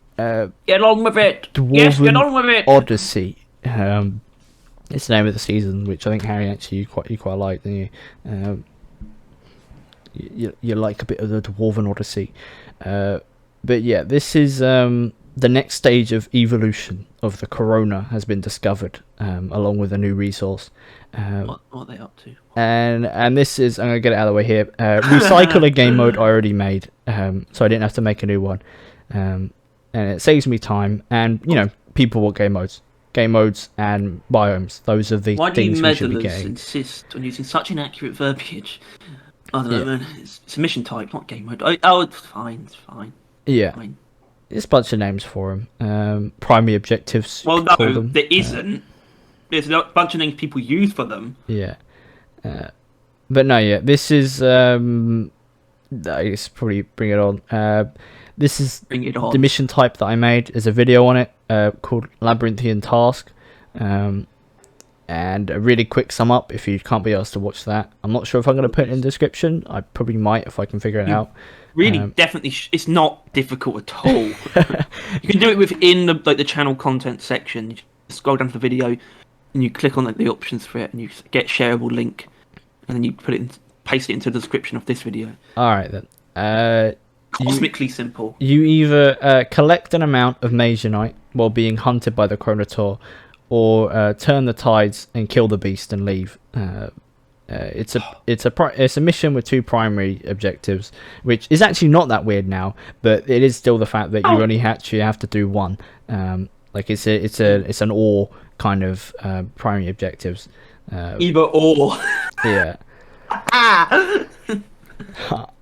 get on with it. Yes, get Dwarven on with it. Odyssey. It's the name of the season, which I think Harry actually you quite like, didn't you? You like a bit of the Dwarven Odyssey, but yeah, this is the next stage of evolution of the Corona has been discovered, along with a new resource. What are they up to? And this is, I'm gonna get it out of the way here. Recycle a game mode I already made, so I didn't have to make a new one. and it saves me time. And people want game modes and biomes. Those are the Why do you things we should be meddlers getting. insist on using such inaccurate verbiage? I don't know, Yeah. man. It's a mission type, not game mode. Oh, it's fine. It's fine. Yeah, Fine. there's a bunch of names for them. Primary objectives. Well, you could call no, them. there isn't. There's a bunch of names people use for them. Yeah. But no, yeah, this is I guess probably bring it on. This is Bring it on. the mission type that I made. There's a video on it called Labyrinthian Task, and a really quick sum up if you can't be asked to watch that. I'm not sure if I'm going to put it in the description. I probably might if I can figure it out. Really, definitely, it's not difficult at all. You can do it within the channel content section. You just scroll down to the video, and you click on the options for it, and you get shareable link, and then you paste it into the description of this video. All right then. Cosmically simple. You either collect an amount of Mazionite while being hunted by the Chronotaur, or turn the tides and kill the beast and leave. It's a mission with 2 primary objectives, which is actually not that weird now, but it is still the fact that you only actually have to do one. Like it's an or kind of primary objectives. Either or. Yeah.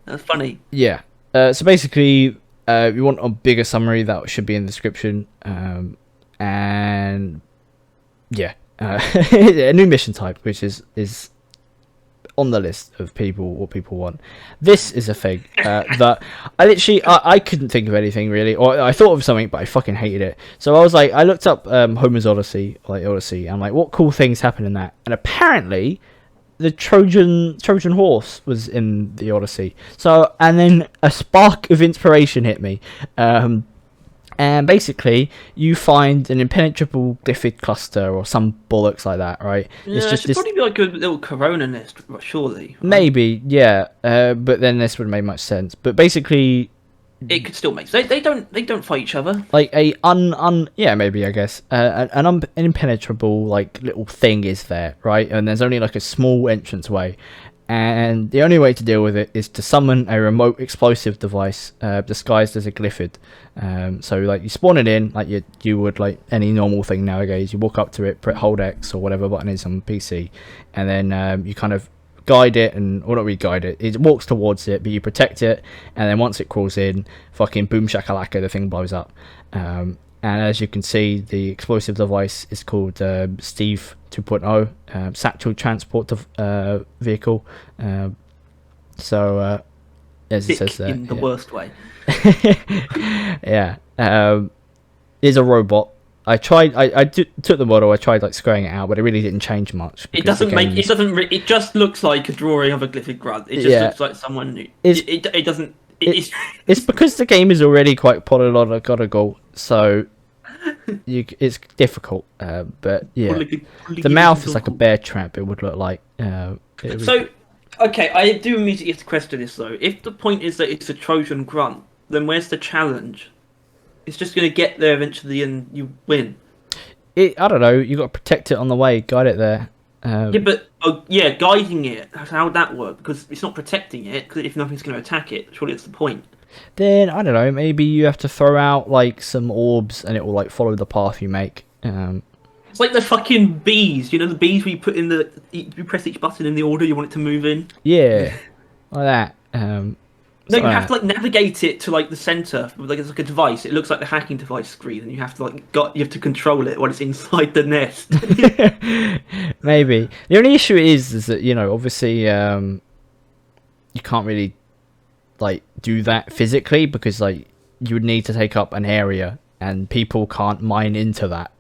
That's funny. Yeah. So basically, if you want a bigger summary, that should be in the description. And yeah, a new mission type, which is on the list of what people want. This is a thing that I couldn't think of anything really, or I thought of something, but I fucking hated it. So I was like, I looked up Homer's Odyssey, and I'm like, what cool things happen in that? And apparently, the Trojan horse was in the Odyssey. So, and then a spark of inspiration hit me. And basically, you find an impenetrable glyphid cluster or some bollocks like that, right? Yeah, it should probably be like a little corona nest, surely. Right? Maybe, yeah. But then this wouldn't make much sense. But basically, it could still make sense. They don't fight each other. Like yeah, maybe, I guess. An impenetrable like little thing is there, right? And there's only like a small entrance way. And the only way to deal with it is to summon a remote explosive device disguised as a glyphid. So like you spawn it in like you would like any normal thing nowadays. You walk up to it, hold X or whatever button is on PC, and then you kind of guide it, or not really guide it. It walks towards it, but you protect it, and then once it crawls in, fucking boom shakalaka, the thing blows up. And as you can see, the explosive device is called Steve 2.0, Satchel Transport Vehicle. So, as it says there. In the worst way. Yeah. Is a robot. I took the model, I tried like squaring it out, but it really didn't change much. It just looks like a drawing of a glyphid grunt. It just looks like someone new. It doesn't... It's because the game is already quite polygonal, so it's difficult. But yeah, the mouth is like a bear trap. It would look like. Okay, I do immediately have to question this though. If the point is that it's a Trojan grunt, then where's the challenge? It's just going to get there eventually, and you win. I don't know. You got to protect it on the way. Guide it there. Yeah, but guiding it. How would that work? Because it's not protecting it. Because if nothing's going to attack it, surely it's the point. Then I don't know. Maybe you have to throw out like some orbs, and it will like follow the path you make. It's like the fucking bees. You know the bees where you put in you press each button in the order you want it to move in. Yeah, like that. No, you have to like navigate it to like the center. Like it's like a device. It looks like the hacking device screen, and you have to you have to control it while it's inside the nest. Maybe the only issue is that obviously you can't really like do that physically because like you would need to take up an area, and people can't mine into that.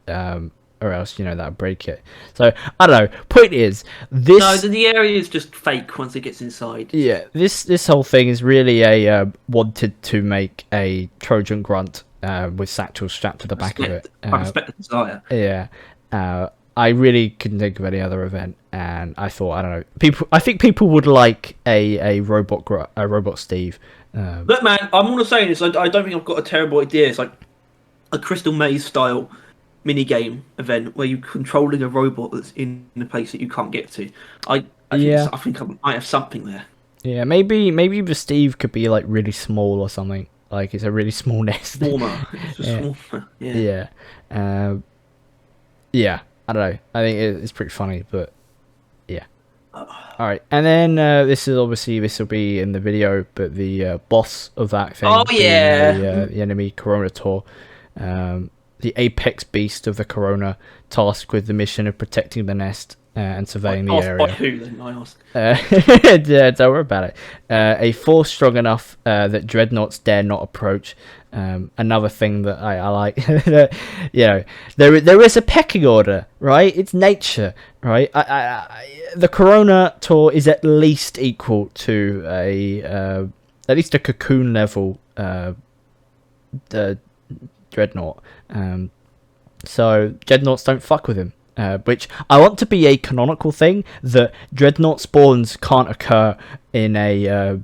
Or else that would break it. So I don't know. Point is, the area is just fake once it gets inside. Yeah, this whole thing is really a wanted to make a Trojan grunt with satchels strapped to the back of it. I respect the desire. Yeah, I really couldn't think of any other event, and I thought I don't know. I think people would like a robot Steve. Look, man, I'm all saying is I don't think I've got a terrible idea. It's like a Crystal Maze style minigame event where you're controlling a robot that's in a place that you can't get to. I think I might have something there. Yeah, maybe the Steve could be like really small or something. Like it's a really small nest. Swarmer. It's a Yeah. swarmer. Yeah. Yeah. Yeah. I don't know. I think it's pretty funny, but yeah. All right, and then this will be in the video, but the boss of that thing Oh being yeah. the enemy Corona Tor, the apex beast of the Corona, tasked with the mission of protecting the nest and surveying the Asked by area. who then? I asked. Yeah, don't worry about it. A force strong enough that dreadnoughts dare not approach. Another thing that I like, you know, there is a pecking order, right? It's nature, right? The Corona Tor is at least equal to at least a cocoon level dreadnought. So dreadnoughts don't fuck with him. Which I want to be a canonical thing, that dreadnought spawns can't occur in a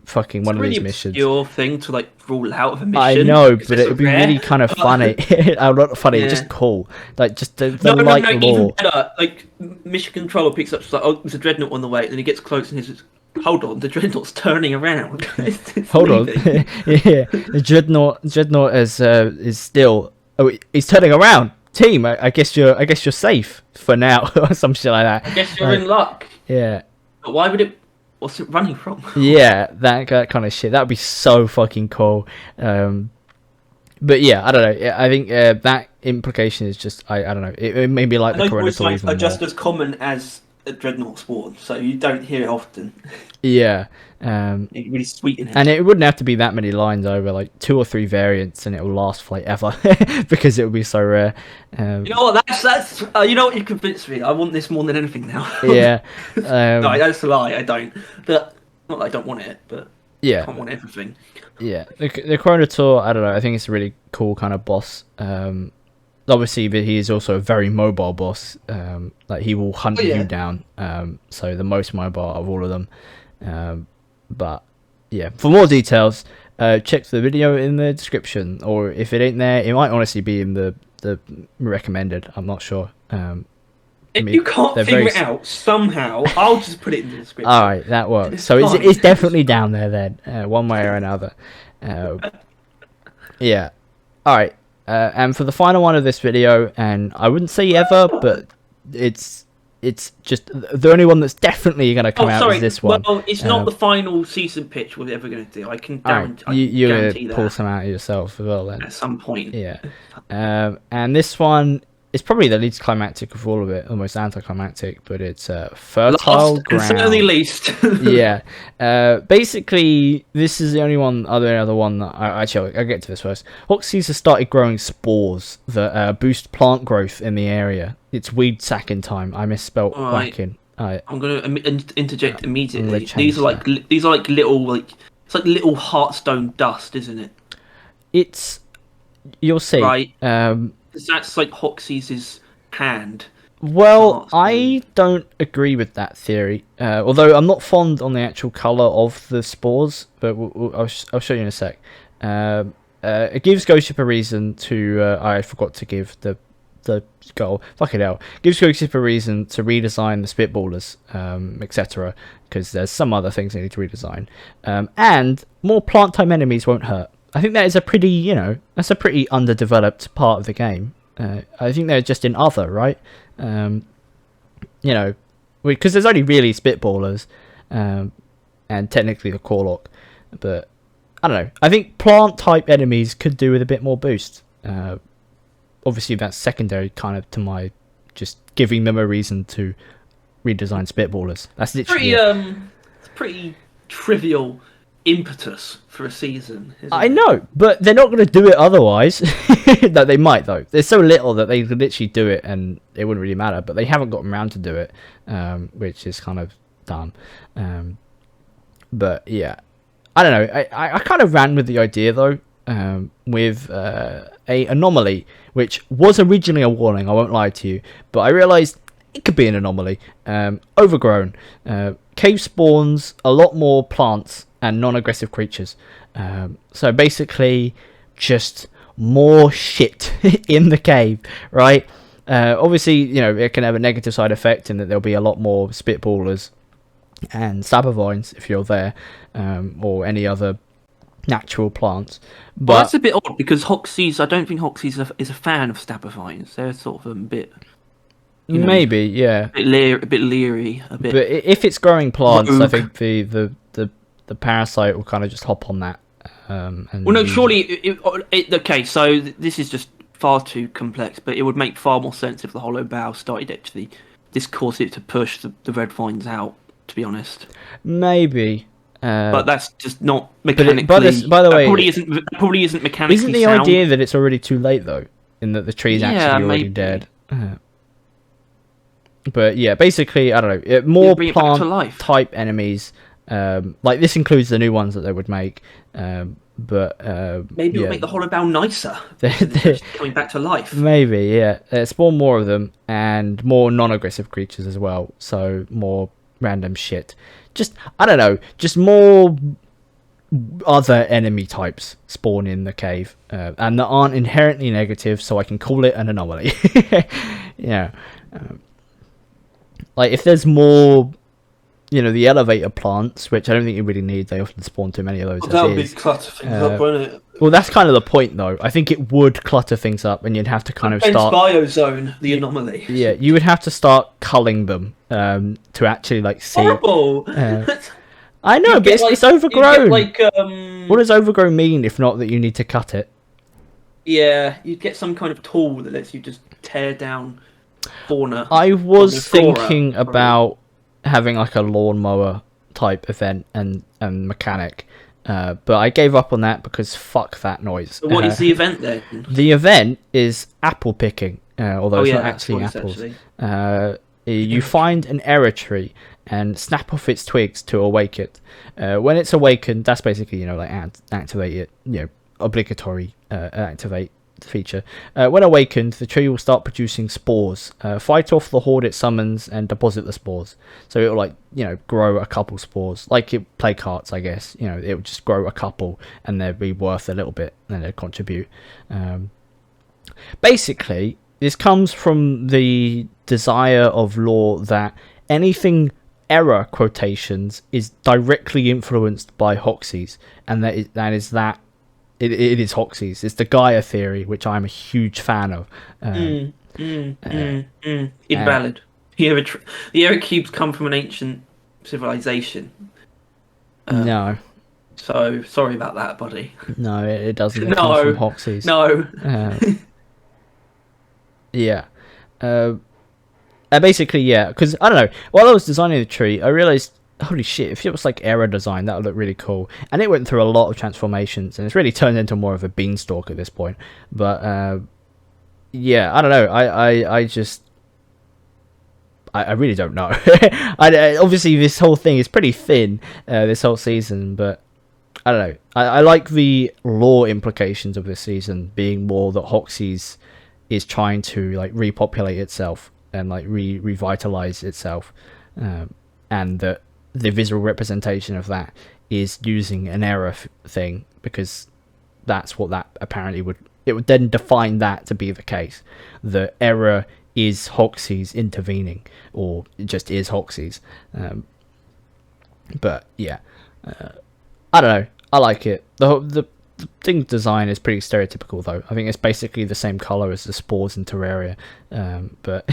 fucking one of these missions. It's a really obscure thing to like rule out of a mission. I know, but it would be really kind of funny. Not funny, Yeah. just cool. Like just the No, light even lore. better. Like mission controller picks up, like, oh, there's a dreadnought on the way, and then he gets close and he's, hold on, the dreadnought's turning around. It's Hold on, leaving. yeah, the dreadnought is still. Oh, he's turning around. Team, I guess you're safe for now, or some shit like that. I guess you're in luck. Yeah. But why would it? What's it running from? Yeah, that kind of shit. That would be so fucking cool. But yeah, I don't know. I think that implication is just I don't know. It may be like the Corona Tor even are just more. as common as a dreadnought spawn, so you don't hear it often. Yeah. It really sweeten it. And it wouldn't have to be that many lines over, like 2 or 3 variants, and it will last for like ever because it would be so rare. You know what? That's you know what, you convinced me. I want this more than anything now. Yeah. No, that's a lie. I don't. But not that I don't want it, but Yeah. I can't want everything. Yeah. The Corona Tor, I don't know. I think it's a really cool kind of boss. Obviously, but he is also a very mobile boss. Like he will hunt you down. So the most mobile of all of them. But yeah, for more details, check the video in the description, or if it ain't there, it might honestly be in the recommended. I'm not sure. If you can't figure it out somehow, I'll just put it in the description. All right, that works. So it's definitely down there then, one way or another. Yeah. All right. And for the final one of this video, and I wouldn't say ever, but it's just the only one that's definitely going to come out is this one. Well, it's not the final season pitch we're ever going to do. I can guarantee, right. You're guarantee gonna pull that some out yourself as well then. at some point. Yeah. And this one is probably the least climactic of all of it, the most anticlimactic, but it's fertile Last, ground. and certainly least. Yeah. Basically, this is the only other one that I'll get to this first. Hoxies have started growing spores that boost plant growth in the area. It's weed sacking time. I misspelt whacking. I'm going to interject immediately. These are like little it's like little Hearthstone dust, isn't it? You'll see. Right. That's like Hoxies' hand. Well, I don't agree with that theory. Although I'm not fond on the actual colour of the spores, but I'll show you in a sec. It gives Ghost Ship a reason to. I forgot to give the goal. Fuck it out. Gives Ghost Ship a reason to redesign the Spitballers, etc. Because there's some other things they need to redesign. And more plant type enemies won't hurt. I think that is a pretty, that's a pretty underdeveloped part of the game. I think they're just in other, right? Because there's only really Spitballers, and technically the Corlock, but I don't know. I think plant type enemies could do with a bit more boost. Obviously that's secondary kind of to my just giving them a reason to redesign Spitballers. That's literally it's pretty trivial impetus for a season. I know, but they're not going to do it otherwise. No, they might though. There's so little that they could literally do it, and it wouldn't really matter. But they haven't gotten around to do it, which is kind of dumb. But yeah, I don't know. I kind of ran with the idea though, with a anomaly, which was originally a warning. I won't lie to you, but I realised it could be an anomaly. Overgrown. Cave spawns a lot more plants and non-aggressive creatures. So basically, just more shit in the cave, right? Obviously, it can have a negative side effect in that there'll be a lot more Spitballers and Sabervines if you're there, or any other natural plants. Well, But that's a bit odd because Hoxies. I don't think Hoxies is a fan of Stabivines. They're sort of a bit, maybe, yeah. a bit leery, a bit But if it's growing plants, I rogue. think the parasite will kind of just hop on that. And Well, no, use it. surely. Okay, so this is just far too complex, but it would make far more sense if the hollow bough started actually. This caused it to push the red vines out. To be honest, Maybe. but that's just not But mechanically. by the That way, probably isn't mechanically isn't the sound. idea that it's already too late though, in that the tree's Yeah, actually already maybe. dead? But yeah, basically, I don't know. Yeah, More bring it back to plant life. type enemies. Like this includes the new ones that they would make. But Maybe it'll yeah, make the hollow bough nicer. they're- they're- Just coming back to life. maybe yeah. Spawn more of them and more non-aggressive creatures as well. So more random shit. Just I don't know. Just more other enemy types spawn in the cave, and that aren't inherently negative, so I can call it an anomaly. Yeah. Like if there's more, the elevator plants, which I don't think you really need. They often spawn too many of those. That as would be is. clutter things up, wouldn't it? Well, that's kind of the point, though. I think it would clutter things up, and you'd have to kind of Fence start. biozone, the anomaly. Yeah, you would have to start culling them to actually like see. Horrible. I know, You but get, it's you overgrown. get, What does overgrown mean if not that you need to cut it? yeah, you'd get some kind of tool that lets you just tear down fauna. I was flora, thinking probably. about having like a lawnmower type event and mechanic, but I gave up on that because fuck that noise. So what is the event then? The event is apple picking, although it's not that's actually what it's apples. actually. You find an error tree and snap off its twigs to awake it. When it's awakened, that's basically like activate it. Obligatory activate feature. When awakened, the tree will start producing spores. Fight off the horde it summons and deposit the spores. So it'll grow a couple spores, like it play carts, I guess. It will just grow a couple and they'll be worth a little bit and they'll contribute. Basically, this comes from the desire of lore that anything error quotations is directly influenced by Hoxies, and it is Hoxies. It's the Gaia theory, which I'm a huge fan of. Invalid. The error cubes come from an ancient civilization. No, So sorry about that, buddy. no, it doesn't. It No. comes from Hoxies. No. Yeah. Basically, yeah, because I don't know. While I was designing the tree, I realized, holy shit, if it was like error design, that would look really cool. And it went through a lot of transformations, and it's really turned into more of a beanstalk at this point. But yeah, I don't know. I really don't know. Obviously, this whole thing is pretty thin, this whole season, but I don't know. I like the lore implications of this season being more that Hoxies is trying to like repopulate itself and like revitalize itself, and that the visual representation of that is using an error thing, because that's what that apparently would then define that to be the case. The error is Hoxies intervening, or it just is Hoxies. But yeah, I don't know. I like it. The thing design is pretty stereotypical though. I think it's basically the same color as the spores in Terraria, but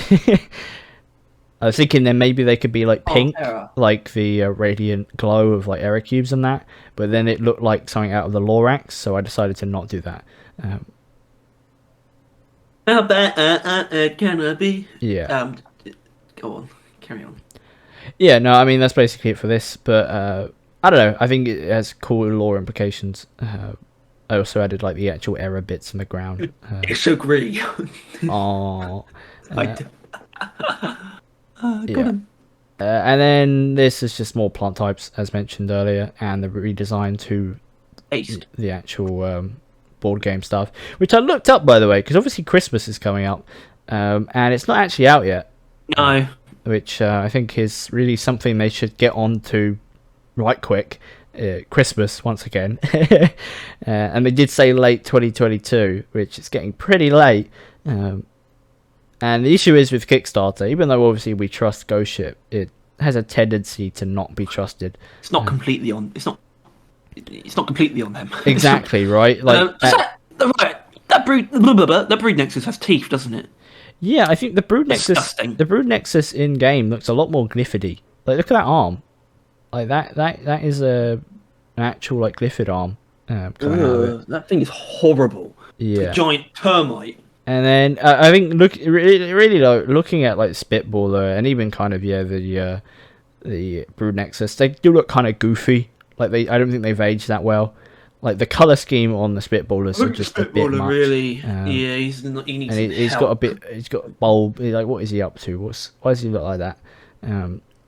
I was thinking then maybe they could be like pink, like the radiant glow of like error cubes and that, but then it looked like something out of the Lorax, so I decided to not do that. How bad can I be? Yeah. Go on, carry on. Yeah, no, I mean that's basically it for this, but I don't know. I think it has cool lore implications. I also added like the actual error bits in the ground. Disagree. Oh. Got Yeah. him. And then this is just more plant types, as mentioned earlier, and the redesign to Aced. the actual board game stuff, which I looked up, by the way, because obviously Christmas is coming up, and it's not actually out yet. No. Which I think is really something they should get on to right quick. Christmas, once again. And they did say late 2022, which is getting pretty late. And the issue is with Kickstarter, even though obviously we trust Ghost Ship, it has a tendency to not be trusted. It's not completely on. It's not it's not completely on them. Exactly, right? Like, that brood nexus has teeth, doesn't it? yeah, I think Disgusting. the Brood Nexus in game looks a lot more glyphidy. Like, look at that arm. Like that is an actual like glyphid arm coming out of it. That thing is horrible. It's a Yeah. giant termite. And then I think really looking at like Spitballer and even kind of the Brood Nexus, they do look kind of goofy. Like I don't think they've aged that well. Like the color scheme on the Spitballers are just a bit much. Really, yeah, he needs And some he's help. got a bit. He's got a bulb. Like, what is he up to? Why does he look like that?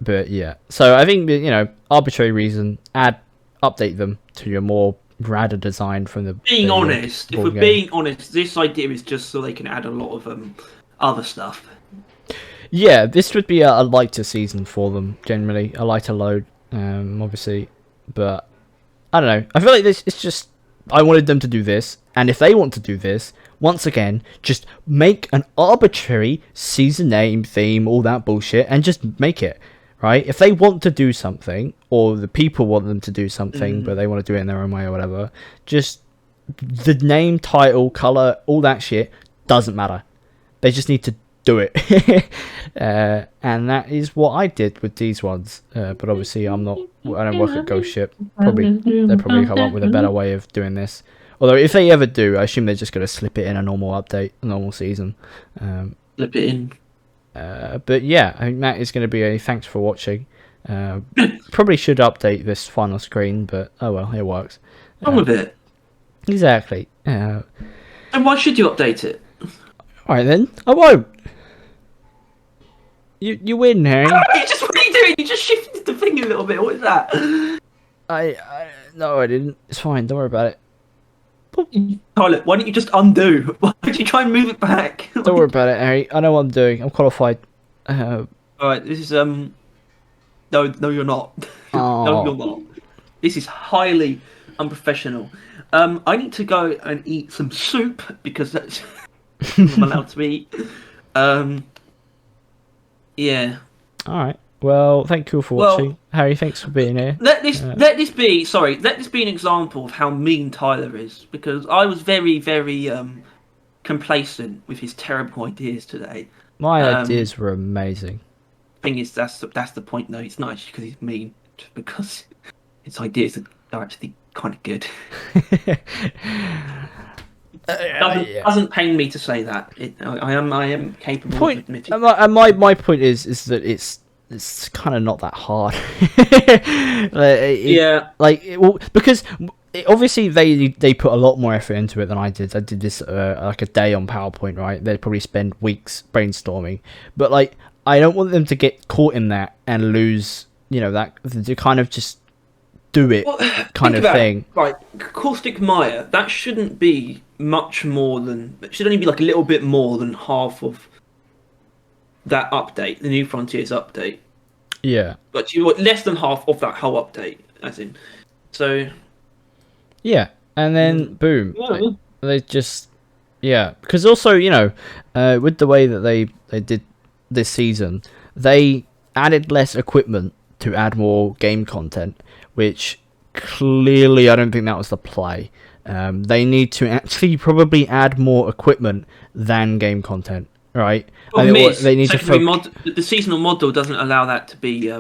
But yeah. So I think that, arbitrary reason. Update them to your more radder design from the. Being honest, if we're being honest, this idea is just so they can add a lot of other stuff. Yeah, this would be a lighter season for them generally, a lighter load, obviously. But I don't know. I feel like this. It's just I wanted them to do this, and if they want to do this, once again, just make an arbitrary season name, theme, all that bullshit, and just make it. Right? If they want to do something, or the people want them to do something, but they want to do it in their own way or whatever, just the name, title, color, all that shit doesn't matter. They just need to do it. And that is what I did with these ones. But obviously, I don't work at Ghost Ship. They'll probably come up with a better way of doing this. Although, if they ever do, I assume they're just going to slip it in a normal update, a normal season. Slip it in. But yeah, I think that is going to be a thanks for watching. Probably should update this final screen, but oh well, it works. Wrong with it. Exactly. And why should you update it? Alright then, I won't. You win, Harry. What are you doing? You just shifted the thing a little bit. What is that? No, I didn't. It's fine. Don't worry about it. Tyler, why don't you just undo? Why don't you try and move it back? Don't worry about it, Harry. I know what I'm doing. I'm qualified. Alright, this is No, you're not. No, you're not. This is highly unprofessional. I need to go and eat some soup because that's I'm allowed to eat. Yeah. Alright. Well, thank you for watching. Harry, thanks for being here. Let this be an example of how mean Tyler is, because I was very, very complacent with his terrible ideas today. My ideas were amazing. Thing is, that's the point though. It's not actually because he's mean, just because his ideas are actually kind of good. Doesn't pain me to say that. I am capable of admitting. And my point is that it's kind of not that hard. Because obviously they put a lot more effort into it than I did. I did this like a day on PowerPoint, right? They'd probably spend weeks brainstorming, but like I don't want them to get caught in that and lose, that to kind of just do it kind of thing. Right, Caustic Maya, that shouldn't be much more than. It should only be like a little bit more than half of that update, the New Frontiers update. Yeah. But you want less than half of that whole update, as in. So. Yeah, and then boom, they just because also with the way that they did this season, they added less equipment to add more game content, which clearly I don't think that was the play. They need to actually probably add more equipment than game content, right? They need to the seasonal model doesn't allow that to be.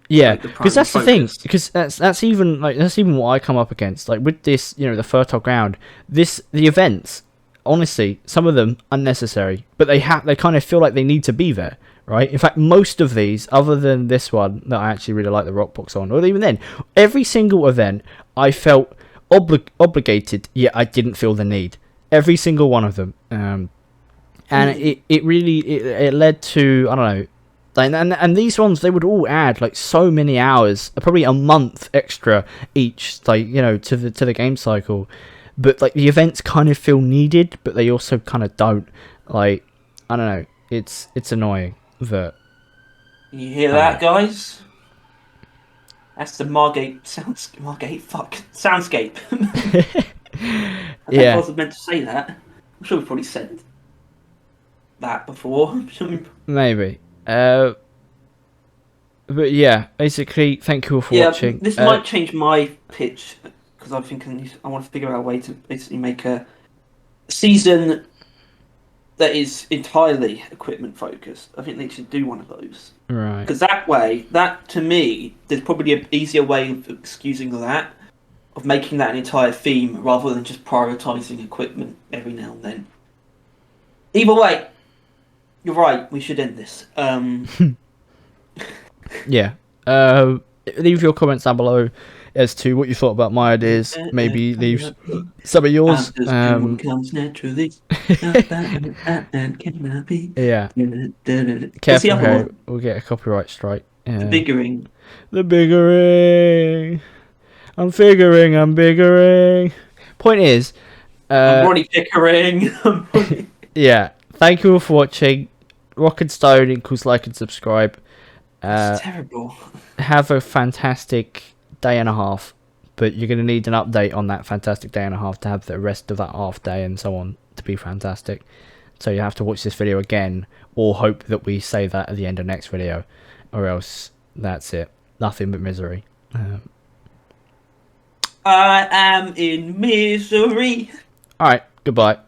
Because that's the thing. Because that's even what I come up against. Like with this, the fertile ground, the events. Honestly, some of them unnecessary, but they kind of feel like they need to be there, right? In fact, most of these, other than this one that I actually really like the rock box on, or even then, every single event I felt obligated, yet I didn't feel the need. Every single one of them, and it really led to, I don't know. And these ones, they would all add like so many hours, probably a month extra each, to the game cycle. But like the events kind of feel needed, but they also kind of don't. Like, I don't know. It's annoying that. You hear that, guys? That's the soundscape. Yeah. I wasn't meant to say that. I'm sure we've probably said that before. Maybe. But yeah, basically, thank you all for Yeah, watching. this might change my pitch because I'm thinking I want to figure out a way to basically make a season that is entirely equipment focused. I think they should do one of those Right. because that way, that to me, there's probably an easier way of excusing that, of making that an entire theme rather than just prioritizing equipment every now and then. Either way, you're right. We should end this. Yeah. Leave your comments down below as to what you thought about my ideas. Maybe leave some of yours. As everyone comes naturally. Not that cannot be. Yeah. What's the Careful, other Harry. one? We'll get a copyright strike. The biggering. The biggering. I'm figuring. I'm biggering. Point is, I'm Ronnie Pickering. yeah. Thank you all for watching. Rock and Stone equals like and subscribe. It's terrible. Have a fantastic day and a half, but you're going to need an update on that fantastic day and a half to have the rest of that half day and so on to be fantastic. So you have to watch this video again or hope that we say that at the end of next video, or else that's it. Nothing but misery. I am in misery. Alright, goodbye.